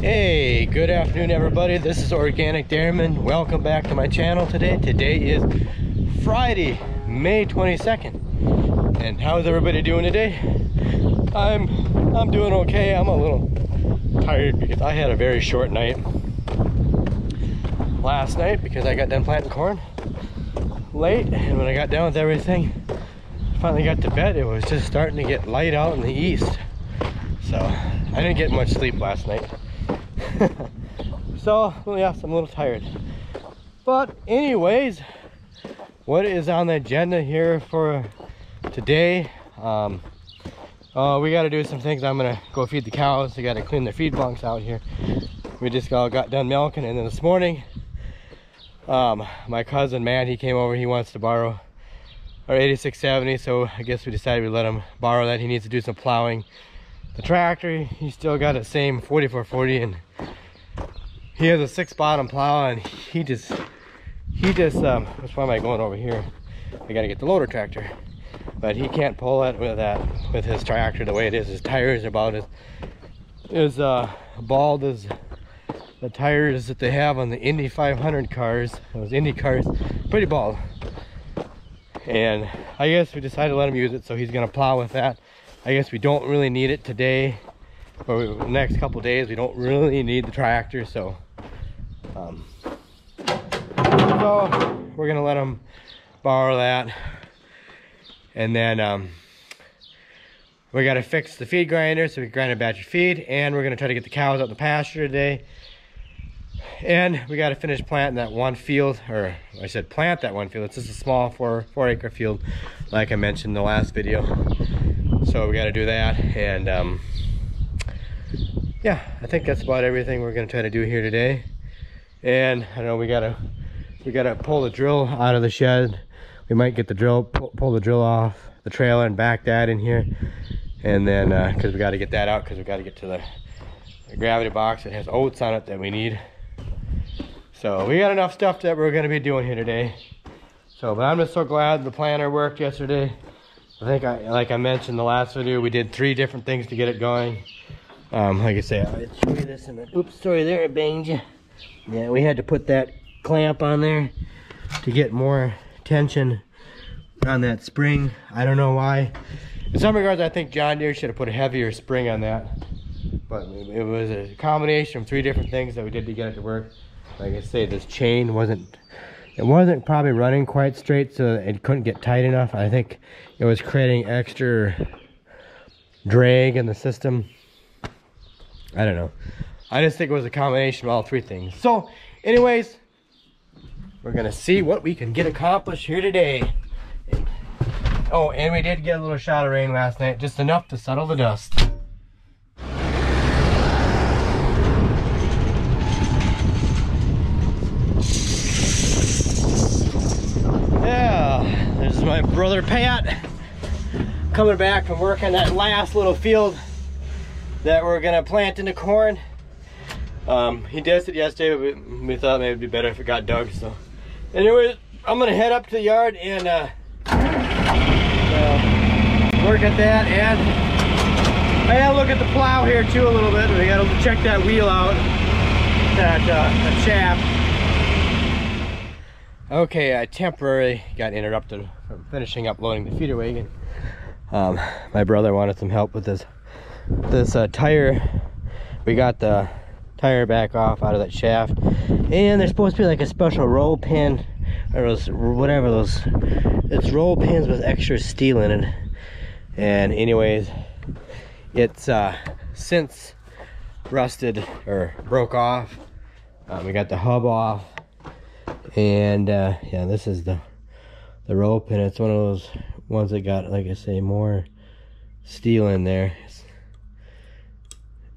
Hey, good afternoon everybody. This is Organic Dairyman. Welcome back to my channel today. Today is Friday, May 22nd. And how's everybody doing today? I'm doing okay. I'm a little tired because I had a very short night last night because I got done planting corn late, and when I got done with everything, finally got to bed, it was just starting to get light out in the east. So I didn't get much sleep last night. So, well, yes, I'm a little tired. But anyways, what is on the agenda here for today? We got to do some things. I'm gonna go feed the cows. I got to clean their feed bunks out here. We just all got done milking, and then this morning, my cousin Matt, he came over. He wants to borrow our 8670, so I guess we decided we'd let him borrow that. He needs to do some plowing the tractor. He still got the same 4440, and he has a 6-bottom plow, and he just that's why am I going over here? I gotta get the loader tractor, but he can't pull it with his tractor the way it is. His tires are about as bald as the tires that they have on the Indy 500 cars. Those Indy cars, pretty bald. And I guess we decided to let him use it, so he's gonna plow with that. I guess we don't really need it today, or the next couple days. We don't really need the tractor, so we're gonna let him borrow that. And then we gotta fix the feed grinder so we can grind a batch of feed, and we're gonna try to get the cows out in the pasture today. And we got to finish planting that one field, or I said plant that one field. It's just a small 4 acre field, like I mentioned in the last video. So we got to do that, and yeah, I think that's about everything we're going to try to do here today. And I know we gotta pull the drill out of the shed. We might get the drill, pull the drill off the trailer and back that in here, and then because we got to get that out, because we got to get to the gravity box that has oats on it that we need. So we got enough stuff that we're going to be doing here today. So, but I'm just so glad the planter worked yesterday. I think like I mentioned in the last video, we did 3 different things to get it going. Like I say, I'll show you this in the, oops, sorry there, it banged you. Yeah, we had to put that clamp on there to get more tension on that spring. I don't know why. In some regards, I think John Deere should have put a heavier spring on that. But it was a combination of 3 different things that we did to get it to work. Like I say, this chain wasn't probably running quite straight, so it couldn't get tight enough. I think it was creating extra drag in the system. I don't know. I just think it was a combination of all 3 things. So anyways, we're gonna see what we can get accomplished here today. Oh, and we did get a little shot of rain last night, just enough to settle the dust. This is my brother Pat coming back from work on that last little field that we're gonna plant into corn. He did it yesterday, but we thought maybe it'd be better if it got dug. So anyway, I'm gonna head up to the yard and work at that, and I gotta look at the plow here too a little bit. We gotta check that wheel out, that shaft. Okay, I temporarily got interrupted from finishing up loading the feeder wagon. My brother wanted some help with this tire. We got the tire back off out of that shaft, and there's supposed to be like a special roll pin, or those, whatever those, it's roll pins with extra steel in it. And anyways, it's since rusted or broke off. We got the hub off. And yeah, this is the roll pin. It's one of those ones that got, like I say, more steel in there.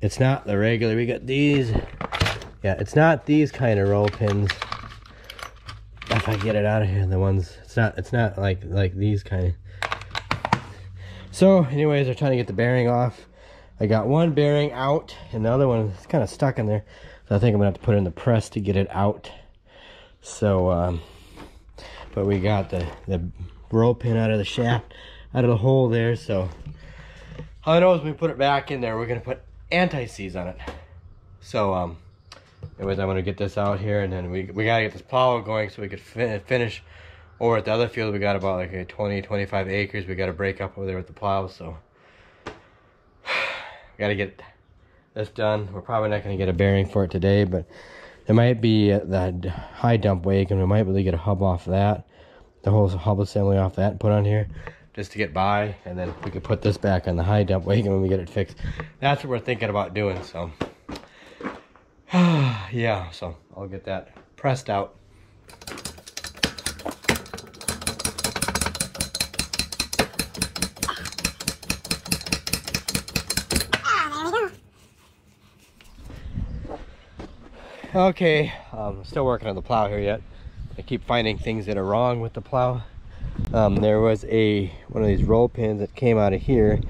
It's not the regular, we got these. Yeah, it's not these kind of roll pins. If I get it out of here, the ones, it's not like these kind of. So anyways, they're trying to get the bearing off. I got one bearing out, and the other one is kind of stuck in there. So I think I'm gonna have to put it in the press to get it out. So but we got the roll pin out of the shaft, out of the hole there. So all I know is when we put it back in there, we're gonna put anti-seize on it. So anyways, I'm gonna get this out here, and then we gotta get this plow going so we could finish over at the other field. We got about like a 20-25 acres we gotta break up over there with the plow, so we gotta get this done. We're probably not gonna get a bearing for it today, but there might be the high dump wake, and we might really get a hub off that, the whole hub assembly off that, and put on here just to get by, and then we could put this back on the high dump wake, and when we get it fixed, that's what we're thinking about doing. So yeah, so I'll get that pressed out. Okay, still working on the plow here yet. I keep finding things that are wrong with the plow. There was one of these roll pins that came out of here.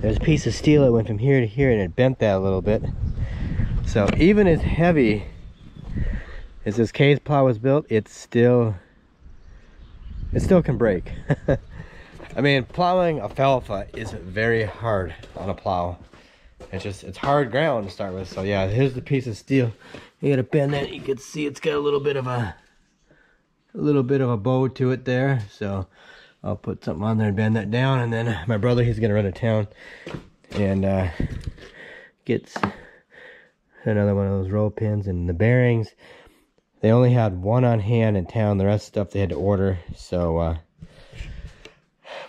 There's a piece of steel that went from here to here, and it bent that a little bit. So even as heavy as this case plow was built, it still can break. I mean, plowing alfalfa is very hard on a plow. It's hard ground to start with. So yeah, here's the piece of steel. You gotta bend that. You can see it's got a little bit of a bow to it there. So I'll put something on there and bend that down, and then my brother, he's gonna run to town and gets another one of those roll pins. And the bearings, they only had one on hand in town. The rest of the stuff they had to order. So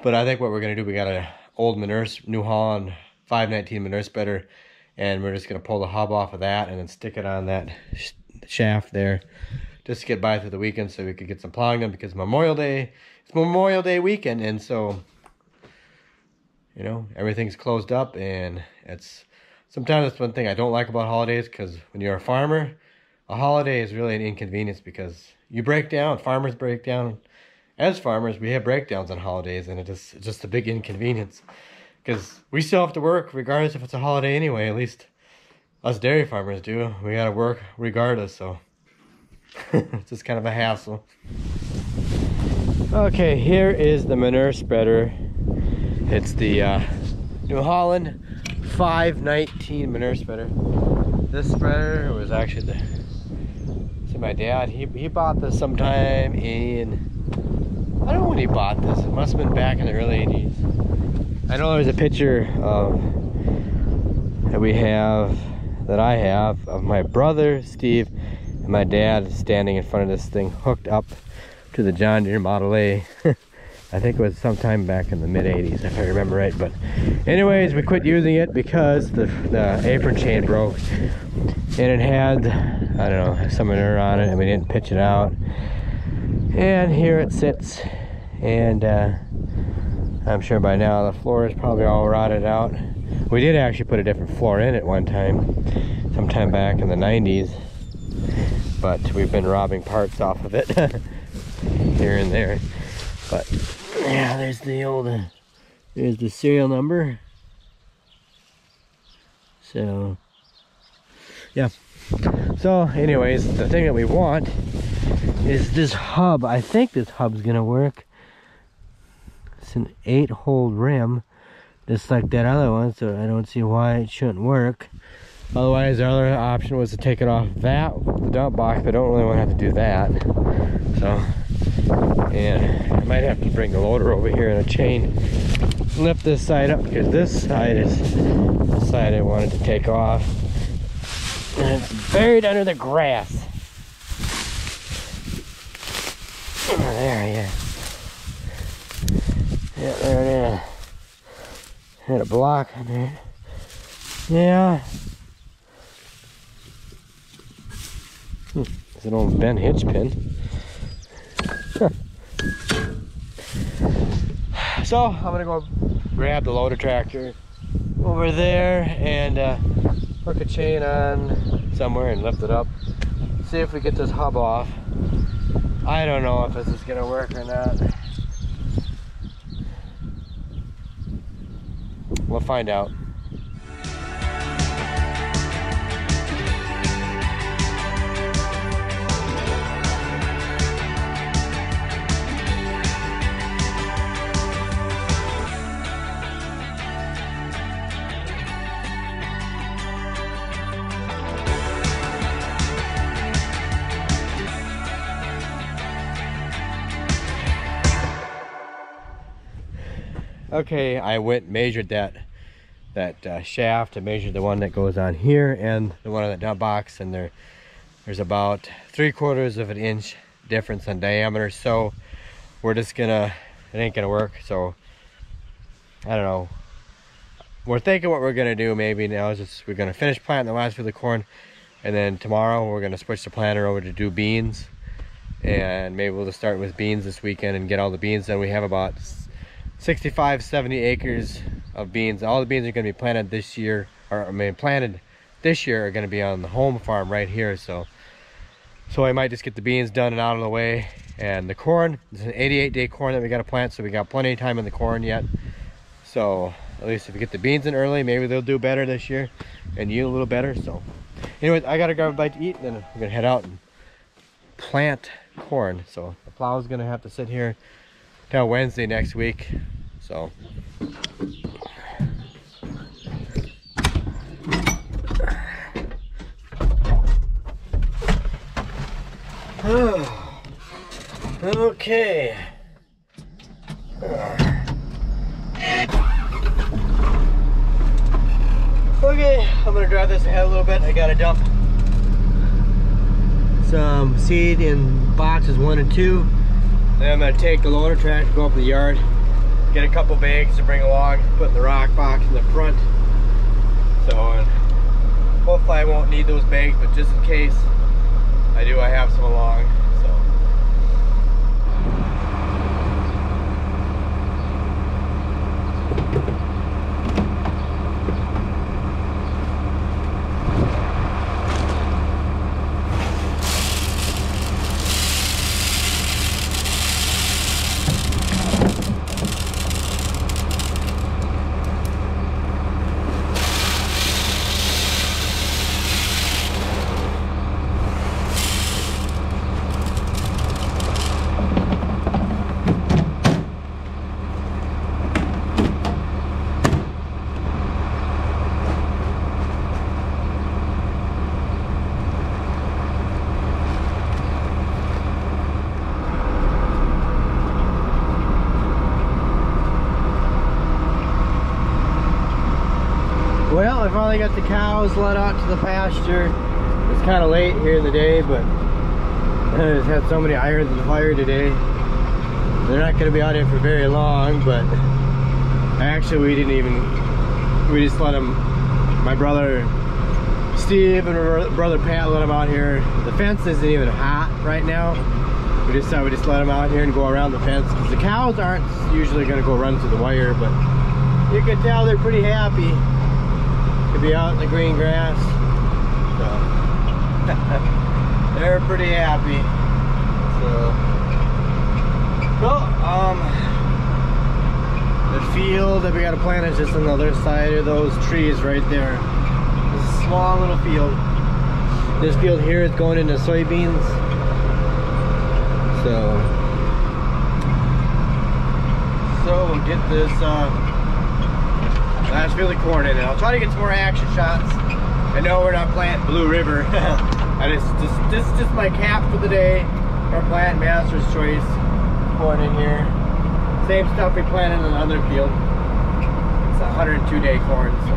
but I think what we're gonna do, we got a old New Holland 519 manure spreader, and we're just gonna pull the hub off of that and then stick it on that shaft there, just to get by through the weekend so we could get some plowing done, because it's Memorial Day weekend, and so, you know, everything's closed up. And sometimes that's one thing I don't like about holidays, because when you're a farmer, a holiday is really an inconvenience, because you break down, farmers break down. As farmers, we have breakdowns on holidays, and it's just a big inconvenience, because we still have to work regardless if it's a holiday anyway. At least us dairy farmers do. We gotta work regardless, so it's just kind of a hassle. Okay, here is the manure spreader. It's the New Holland 519 manure spreader. This spreader was actually my dad. He bought this sometime in, I don't know when he bought this. It must have been back in the early 80s. I know there's a picture that I have of my brother Steve and my dad standing in front of this thing hooked up to the John Deere Model A. I think it was sometime back in the mid 80s if I remember right. But anyways, we quit using it because the apron chain broke, and it had, I don't know, some manure on it, and we didn't pitch it out. And here it sits, and I'm sure by now the floor is probably all rotted out. We did actually put a different floor in it one time, sometime back in the 90s, but we've been robbing parts off of it here and there. But yeah, there's the serial number. So yeah, so anyways, the thing that we want is this hub. I think this hub's gonna work. It's an 8-hole rim, just like that other one, so I don't see why it shouldn't work. Otherwise, the other option was to take it off the dump box, but I don't really want to have to do that. So, and I might have to bring the loader over here in a chain, lift this side up, because this side is the side I wanted to take off, and it's buried under the grass. There, yeah. Yeah, there it is. Had a block in there. Yeah. It's an old bent hitch pin. So I'm gonna go grab the loader tractor over there and hook a chain on somewhere and lift it up. See if we get this hub off. I don't know if this is gonna work or not. We'll find out. Okay, I went and measured that shaft. I measured the one that goes on here and the one on the dump box, and there's about 3/4 of an inch difference in diameter. So we're just gonna, it ain't gonna work. So I don't know. We're thinking what we're gonna do maybe now is just we're gonna finish planting the last field of corn, and then tomorrow we're gonna switch the planter over to do beans, and maybe we'll just start with beans this weekend and get all the beans done. We have about 65-70 acres of beans. All the beans are gonna be planted this year, or I mean planted this year, are gonna be on the home farm right here. So I might just get the beans done and out of the way. And the corn, it's an 88-day corn that we gotta plant, so we got plenty of time in the corn yet. So at least if we get the beans in early, maybe they'll do better this year and yield a little better. So anyways, I gotta grab a bite to eat, and then we're gonna head out and plant corn. So the plow is gonna have to sit here till Wednesday next week. So okay. Okay, I'm gonna drive this ahead a little bit. I gotta dump some seed in boxes 1 and 2. Then I'm gonna take the loader tractor, go up in the yard, get a couple bags to bring along, put in the rock box in the front. So, and hopefully I won't need those bags, but just in case I do, I have some along. Well, I finally got the cows let out to the pasture. It's kind of late here in the day, but I just had so many irons in the fire today. They're not going to be out here for very long, but actually we just let them, my brother Steve and my brother Pat let them out here. The fence isn't even hot right now. We just thought we'd just let them out here and go around the fence, because the cows aren't usually going to go run through the wire, but you can tell they're pretty happy to be out in the green grass. So they're pretty happy. The field that we got to plant is just on the other side of those trees right there. This is a small little field. This field here is going into soybeans. So we'll get this last field of corn in, and I'll try to get some more action shots. I know we're not planting Blue River. This is just my cap for the day. We're planting Master's Choice corn in here. Same stuff we planted in another field. It's a 102-day corn. So.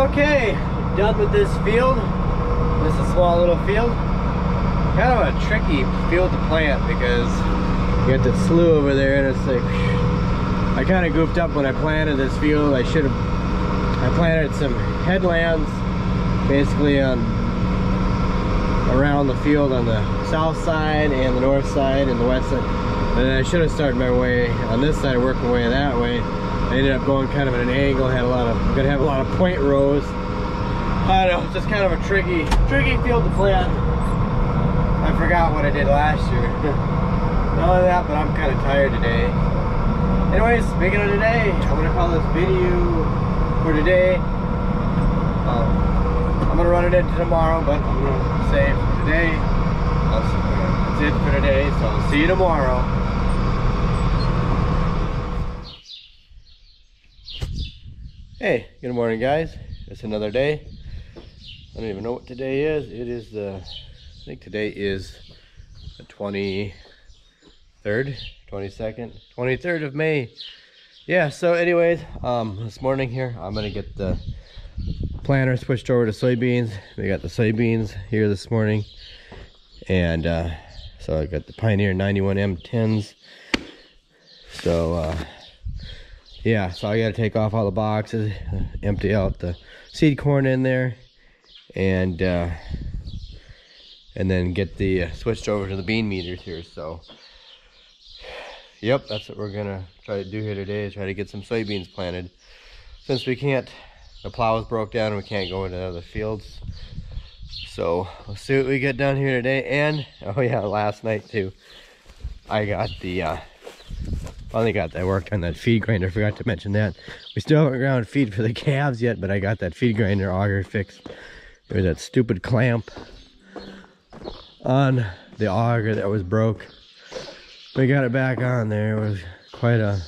Okay, done with this field. This is a small little field. Kind of a tricky field to plant because you got that slough over there, and it's like, I kind of goofed up when I planted this field. I planted some headlands basically around the field on the south side and the north side and the west side. And I should have started my way on this side, working my way that way. I ended up going kind of at an angle. Gonna have a lot of point rows. I don't know, it's just kind of a tricky field to plant. I forgot what I did last year. Not only that, but I'm kind of tired today. Anyways, speaking of today, I'm gonna call this video for today. I'm gonna run it into tomorrow, but I'm gonna say for today, that's it for today. So I'll see you tomorrow. Hey, good morning, guys. It's another day. I don't even know what today is. It is I think today is the 23rd, 22nd, 23rd of May. Yeah, so anyways, this morning here, I'm gonna get the planter switched over to soybeans. We got the soybeans here this morning. And so I got the Pioneer 91M10s. So, yeah, so I gotta take off all the boxes, empty out the seed corn in there, and then get the switched over to the bean meters here. So yep, that's what we're gonna try to do here today, is try to get some soybeans planted, since we can't, the plows broke down and we can't go into other fields. So we'll see what we get done here today. And oh yeah, last night too, I got the I worked on that feed grinder. Forgot to mention that. We still haven't ground feed for the calves yet, but I got that feed grinder auger fixed. There was that stupid clamp on the auger that was broke. We got it back on there. It was quite an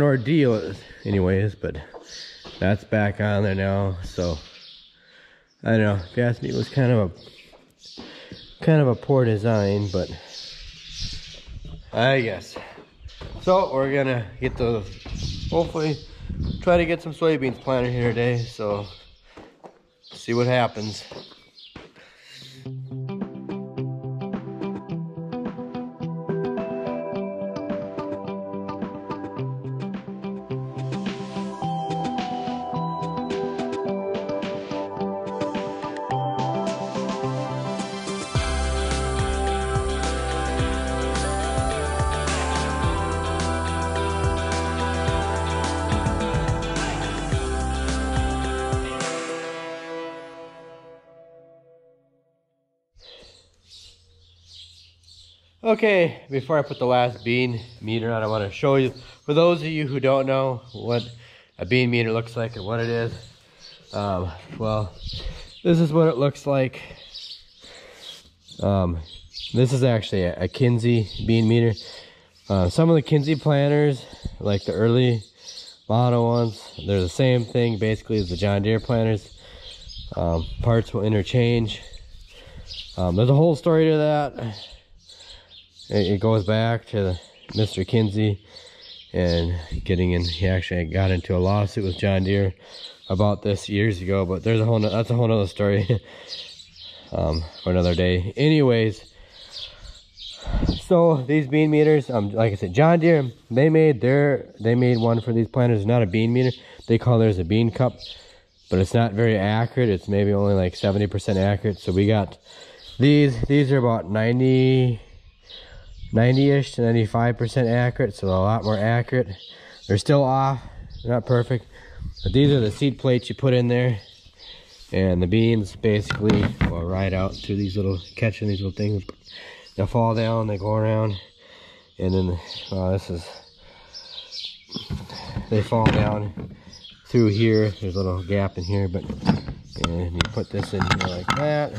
ordeal anyways, but that's back on there now. So I don't know, if you ask me, it was kind of a poor design, but I guess. So we're gonna get hopefully try to get some soybeans planted here today, so see what happens. Okay, before I put the last bean meter on, I want to show you, for those of you who don't know what a bean meter looks like and what it is. Well, this is what it looks like. This is actually a Kinsey bean meter. Some of the Kinsey planters, like the early model ones, they're the same thing basically as the John Deere planters. Parts will interchange. There's a whole story to that. It goes back to Mr. Kinsey and he actually got into a lawsuit with John Deere about this years ago, but that's a whole other story for another day. Anyways, so these bean meters, like I said, John Deere, they made one for these planters. It's not a bean meter. They call theirs a bean cup, but it's not very accurate. It's maybe only like 70% accurate. So we got these are about 90-ish to 95% accurate, so a lot more accurate. They're still off, they're not perfect, but these are the seed plates you put in there, and the beans basically will ride out through these little, catching these little things. They'll fall down, they go around, and then they fall down through here. There's a little gap in here, but and you put this in here like that,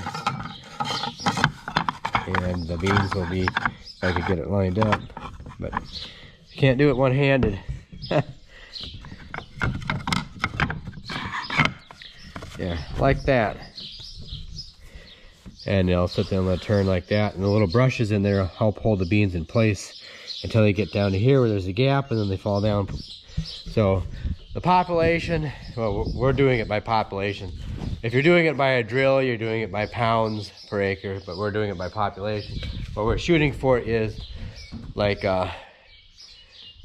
and the beans will be, if I could get it lined up, but you can't do it one-handed. Yeah, like that. And they'll sit there and they'll turn like that, and the little brushes in there help hold the beans in place until they get down to here where there's a gap, and then they fall down. So the population, well, we're doing it by population. If you're doing it by a drill, you're doing it by pounds per acre, but we're doing it by population. What we're shooting for is like,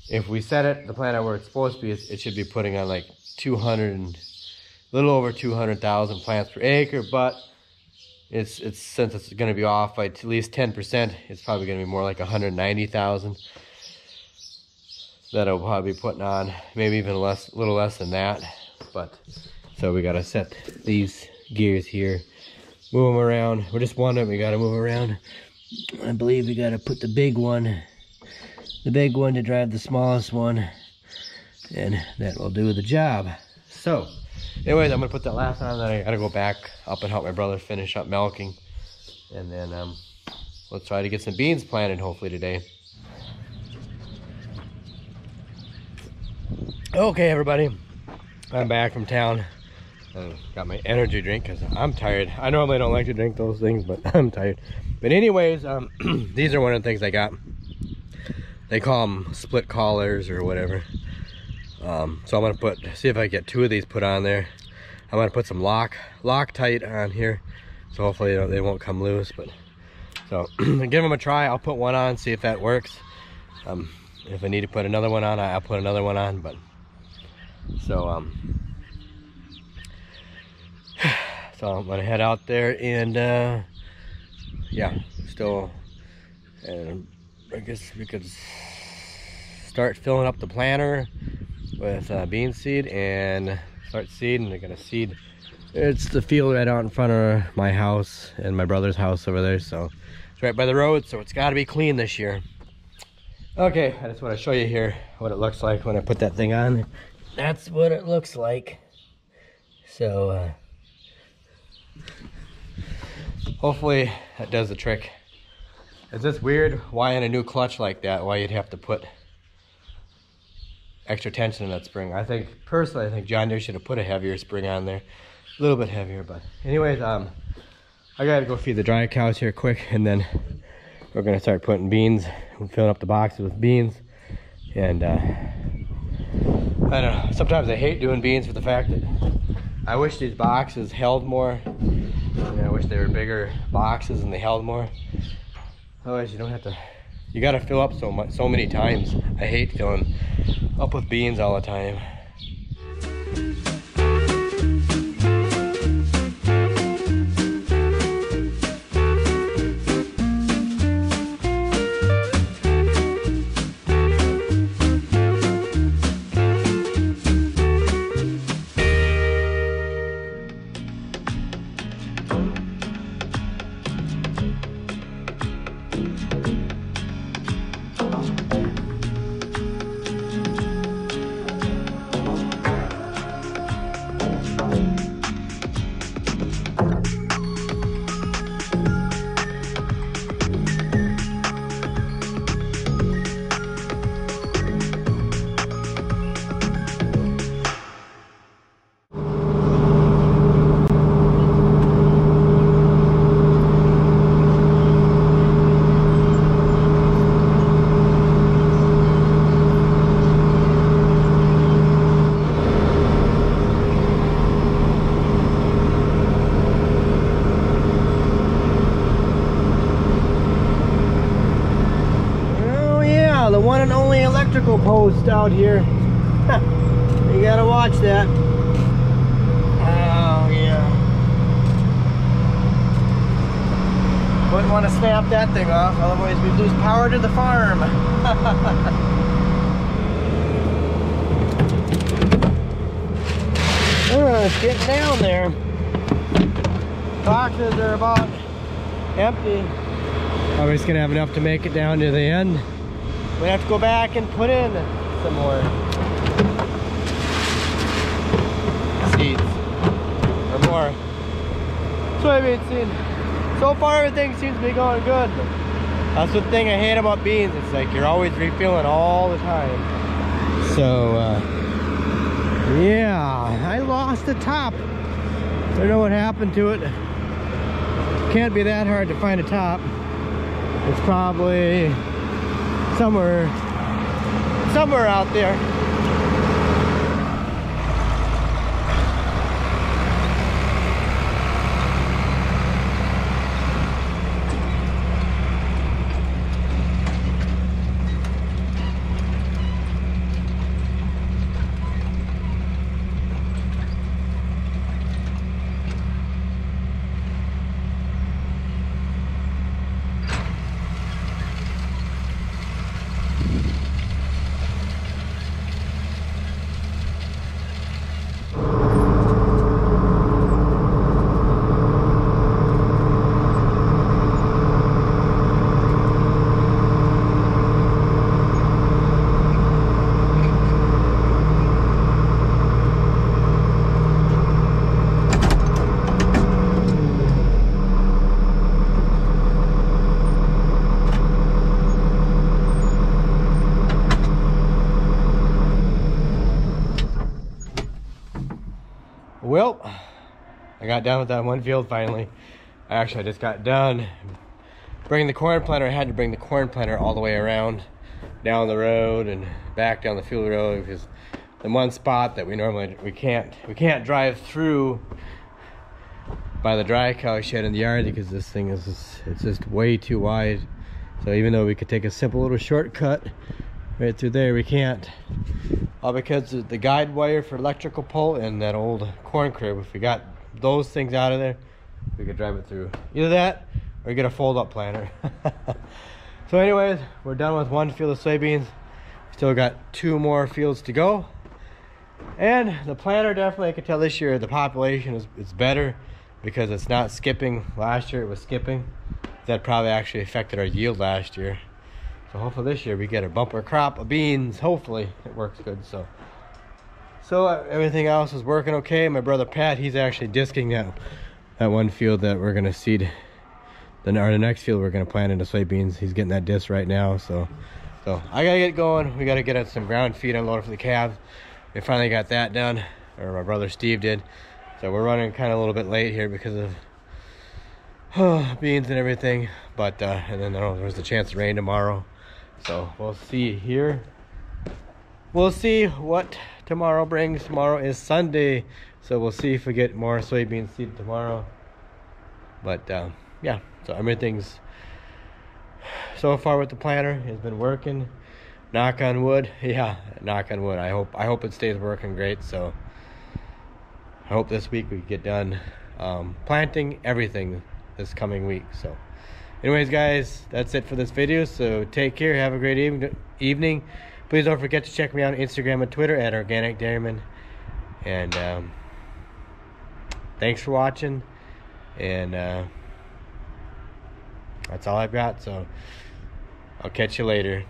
if we set it, the plant where it's supposed to be, it should be putting on like 200 and a little over 200,000 plants per acre, but it's since it's going to be off by at least 10%, it's probably going to be more like 190,000 that I'll probably be putting on, maybe even less, a little less than that. But so we got to set these gears here, move them around. We're just one of them, we got to move around. I believe we got to put the big one to drive the smallest one, and that will do the job. So anyways, I'm gonna put that last on, then I gotta go back up and help my brother finish up milking, and then let's try to get some beans planted hopefully today. Okay everybody, I'm back from town. I got my energy drink because I'm tired. I normally don't like to drink those things, but I'm tired. But anyways, these are one of the things I got. They call them split collars or whatever. So I'm gonna see if I get 2 of these put on there. I'm gonna put some Loctite on here, so hopefully they won't come loose. But so give them a try. I'll put one on, see if that works. If I need to put another one on, I'll put another one on. But so so I'm gonna head out there and yeah, still, and I guess we could start filling up the planter with bean seed and start seeding. They're gonna seed. It's the field right out in front of my house and my brother's house over there, so it's right by the road, so it's got to be clean this year. Okay, I just want to show you here what it looks like when I put that thing on. That's what it looks like. So hopefully that does the trick. Is this weird? Why in a new clutch like that, why you'd have to put extra tension in that spring? I think, personally, I think John Deere should have put a heavier spring on there. A little bit heavier, but anyways, I gotta go feed the dry cows here quick, and then we're gonna start putting beans and filling up the boxes with beans. And I don't know, sometimes I hate doing beans for the fact that I wish these boxes held more. And I wish they were bigger boxes and they held more. Otherwise, you don't have to. You got to fill up so many times. I hate filling up with beans all the time. The one and only electrical post out here. You gotta watch that. Oh yeah. Wouldn't want to snap that thing off, otherwise we'd lose power to the farm. It's getting down there. Boxes are about empty. Probably just gonna have enough to make it down to the end. We have to go back and put in some more seeds or more soybean seed. So far everything seems to be going good. That's the thing I hate about beans. It's like you're always refilling all the time. So yeah, I lost the top. I don't know what happened to it. Can't be that hard to find a top. It's probably somewhere out there. Well, I got done with that one field finally. Actually, I just got done bringing the corn planter. I had to bring the corn planter all the way around down the road and back down the field road, because the one spot that we can't drive through by the dry cow shed in the yard, because this thing is just way too wide. So even though we could take a simple little shortcut right through there, we can't. All because of the guide wire for electrical pole and that old corn crib. If we got those things out of there, we could drive it through. Either that or get a fold-up planter. So anyways, we're done with one field of soybeans. Still got 2 more fields to go. And the planter, definitely, I could tell this year the population is better, because it's not skipping. Last year it was skipping. That probably actually affected our yield last year. So hopefully this year we get a bumper crop of beans. Hopefully it works good. So everything else is working okay. My brother Pat, he's actually disking that one field that we're gonna seed. The next field we're gonna plant into soybeans. He's getting that disc right now. So I gotta get going. We gotta get some ground feed unloaded for the calves. We finally got that done, or my brother Steve did. So we're running kind of a little bit late here because of beans and everything. But and then there's a chance of rain tomorrow. So we'll see here. We'll see what tomorrow brings. Tomorrow is Sunday, so we'll see if we get more soybean seed tomorrow. But yeah, so everything's so far with the planter has been working. Knock on wood. Yeah, knock on wood. I hope it stays working great. So I hope this week we get done planting everything this coming week. So anyways, guys, that's it for this video. So take care. Have a great evening. Please don't forget to check me out on Instagram and Twitter at Organic Dairyman. And thanks for watching. And that's all I've got. So I'll catch you later.